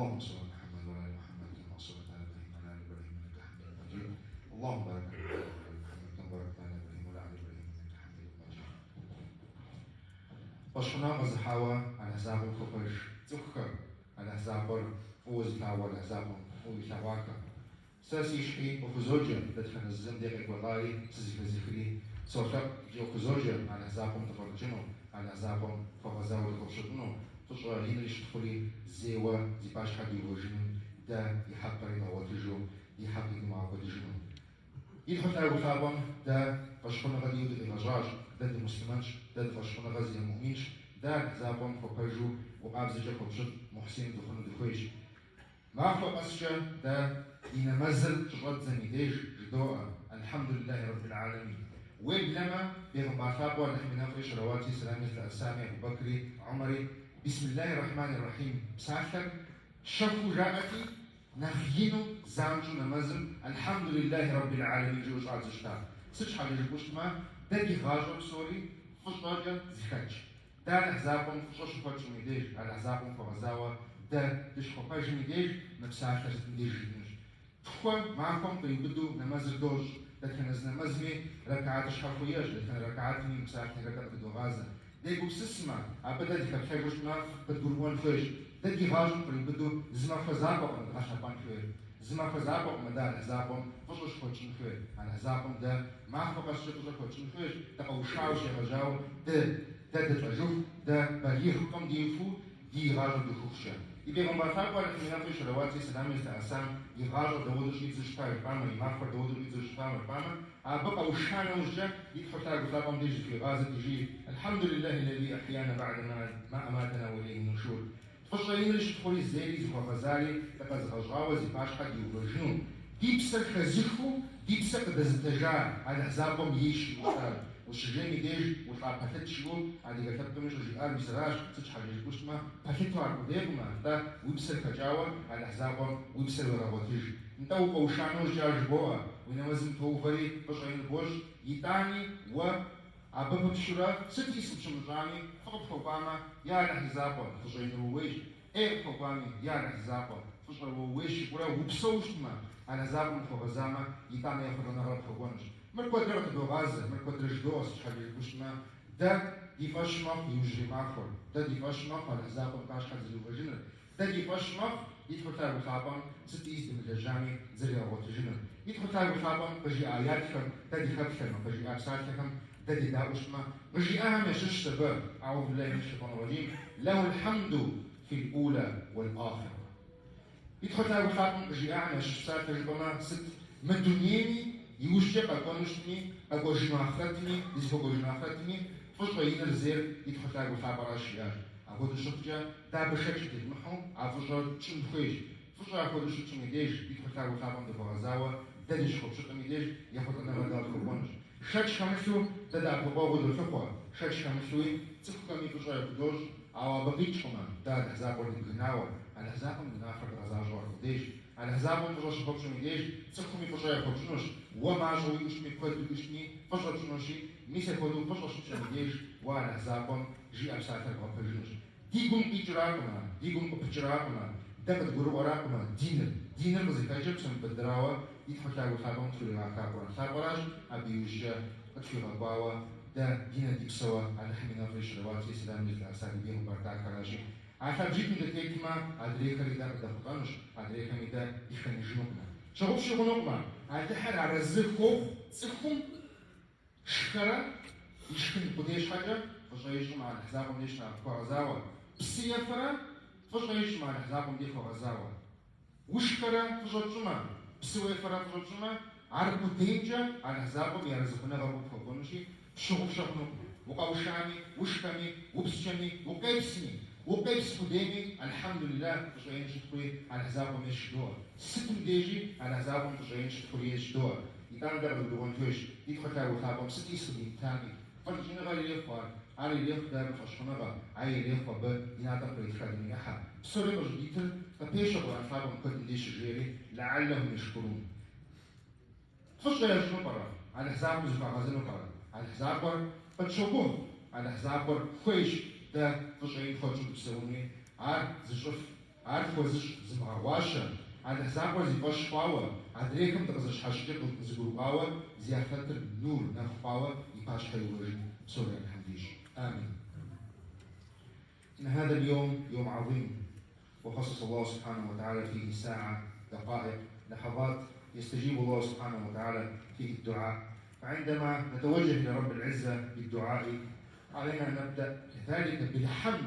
اللهم صل على محمد وعلى ال محمد كما صليت على ابراهيم وعلى ال ابراهيم انك حميد مجيد. اللهم بارك على محمد كما باركت على ابراهيم وعلى ال ابراهيم انك حميد مجيد. Başına mazhawa ala zabun kopaj tukka ala zabur وزفاوا على زابون ويتواكا ساسي شحي وخزوجة دتخن الزندق والله سزيك زيخلي صوتك جو خزوجة على زابون تفرجنو على زابون فغزاو الخرشتنو تشغل هنا يشتخلي زيوا زي باش حد يوجن دا يحبر يضواتجو يحبر يمعبدجنو يدخل على وثابون دا فشخنا غادي يودي الرجاج دا المسلمانش دا فشخنا غازي المؤمنش دا زابون فوقاجو وقابزجا خرشت محسن دخلنا دخويش معفو أسجا دا إن مزل شغل زميديش جدوء الحمد لله رب العالمين وبلما بغباثابوا نحن نفرش رواتي سلامي الأسامي أبو بكري عمري بسم الله الرحمن الرحيم بساحر شفو جاءتي نخينو زانجو نمزل الحمد لله رب العالمين جوش عز الشتاب سيش حاجة جبوش ما دا دي غاجو بسوري فش غاجة زيخاتش دا نحزابهم فشوش فاتش ميديش على حزابهم فغزاوة دا دش خباج ميديش نبساحر ميديش جنوش تخوة معكم بيبدو نمزل دوش لكن از نمزمي ركعات شحفوياش لكن ركعات مي مساحر ركعات دو غازة دا يقول سسما أبدا دي خبشاجوش ما بتقولون خوش دا دي غاجو بيبدو زما فزابق من غاشبان خوير زما فزابق من دا الحزابهم فشوش خوشن خوير على حزابهم دا معكم بس شكوش خوشن خوش دا قوشاوش يغجاو دا تجوف دا بريخكم ديفو دي غاجو دو خوشا يبقى مبارفاق ولا كمينات في شرواتي سلامي استعسام يغاجو دودو شيء زشتاي فاما يمارفر دودو شيء زشتاي فاما بقى وشانا وشجا يدخل قطابهم ديجي في غازة تجي الحمد لله الذي أحيانا بعد ما أماتنا وإليه النشور تفشلين ليش تدخلي الزيري زخوا غزالي تقز غجاوة زي باش حد يوجنون دي بسر خزيخو دي بسر دزتجا على حزابهم يشي وشتاي وشجاني ديج وطلع باكيت شيو على كتبت مش جيار بسراج تشحن يجوش ما باكيت وارد ديما دا ويبسر كجاوا على حسابهم ويبسر وراغوتيج انت وقوشانو جاج بوا ونوزن توفري بشعين بوش يتاني و عبب بشورا ستي سبشمجاني فقط فوقاما يا على حسابهم بشعين رويش ايه فوقامي يا على حسابهم بشعين رويش ولا وبسوش ما على حسابهم فوقزاما يتاني ياخذنا غلط فوقونش مركوترة دوغازة مركوترة جدوس حاجة يقولنا ده يفشمخ يوجري معفر ده يفشمخ على حساب باش حد زلوجنا ده يفشمخ يدخل تاع وخابم ست يزد من الجامع زريا وتجنا يدخل تاع وخابم بجي آياتكم ده يخبشنا بجي أبساتكم ده داوشما بجي أهم شش سبب أعوذ بالله من الشيطان الرجيم له الحمد في الأولى والآخرة يدخل تاع وخابم بجي أهم شش سات ربما ست من دنياني يوشجع أقونشني أقوجنا أخرتني يزهقوجنا أخرتني فشوا ينرزير يتخطى وخابر أشياء أقول الشجع دا بشكل تجمعهم عفشوا تشم خويش فشوا أقول الشجع ميديش يتخطى وخابر دفعزاوة دا يشخب شجع ميديش ياخد أنا بدال كوبانش شج خمسو دا أقوى بالفقوى شج خمسوي تفكر ميفشوا يقدوش أو بقيتش كمان دا الحزاب ورد الجناوة الحزاب من آخر الغزاج ورد على حسابهم فجأة شخص ميديش تسخمي فجأة يخرجونش وما جوي مش مكود بكشني فجأة تشنوشي ميس يخدو فجأة شخص ميديش وعلى حسابهم جي أبساتر وفرجونش ديكم إجراكما ديكم إجراكما دقت جرو وراكما دينر مزيكاجب سن بدراوة يدخل على حسابهم تقول لها كابورا سابراج أبي وجه أتفي غباوة دا دينا ديكسوا على حمينا في الشرواتي سلام مثل أسالي بيهم برداء كراجي عشان جيت من الكيكما أدريك اللي دار دخلانش أدريك اللي دار يخلي جنوبنا شغل شغلنا عتحر على الزخوف زخوم شكرا يشكل قديش حاجة فجايش مع الحزابهم ليش مع فرزاوة بسيفرة فجايش مع الحزابهم دي فرزاوة وشكرا فجاجما بسيفرة فجاجما عربو دينجا على حزابهم يرزقنا غربو فوقونشي شغل شغلنا وقوشاني وشكمي وبسجمي وقيبسني وقيس قدامي الحمد لله تجاين شكوي على حسابهم يشدوها ست ديجي على حسابهم تجاين شكوي يشدوها يتعلم دار بدون توش يدخل تاعو حسابهم ست يسكني تاني فالجينا غالي يفعل على يف دار فشخنا با على يف با ينادم بريخادني أحد بسوري مجديتل فبيشوا عن حسابهم كل ديش جيري لعلهم يشكرون فشل يجنو برا على حسابهم زفا غازنو برا على حسابهم بتشوفوه على حسابهم خويش ده فشعين خرجوا بسوني عار زشوف عارف وزش زمغواشة عند حساب وزي فش باوة عدريكم تغزش حشتك وزبرو باوة زيادة النور نخ باوة يباش حيوج سوريا الحمديش آمين. إن هذا اليوم يوم عظيم وخصص الله سبحانه وتعالى فيه ساعة دقائق لحظات يستجيب الله سبحانه وتعالى فيه الدعاء. فعندما نتوجه إلى رب العزة بالدعاء علينا أن نبدأ كذلك بالحمد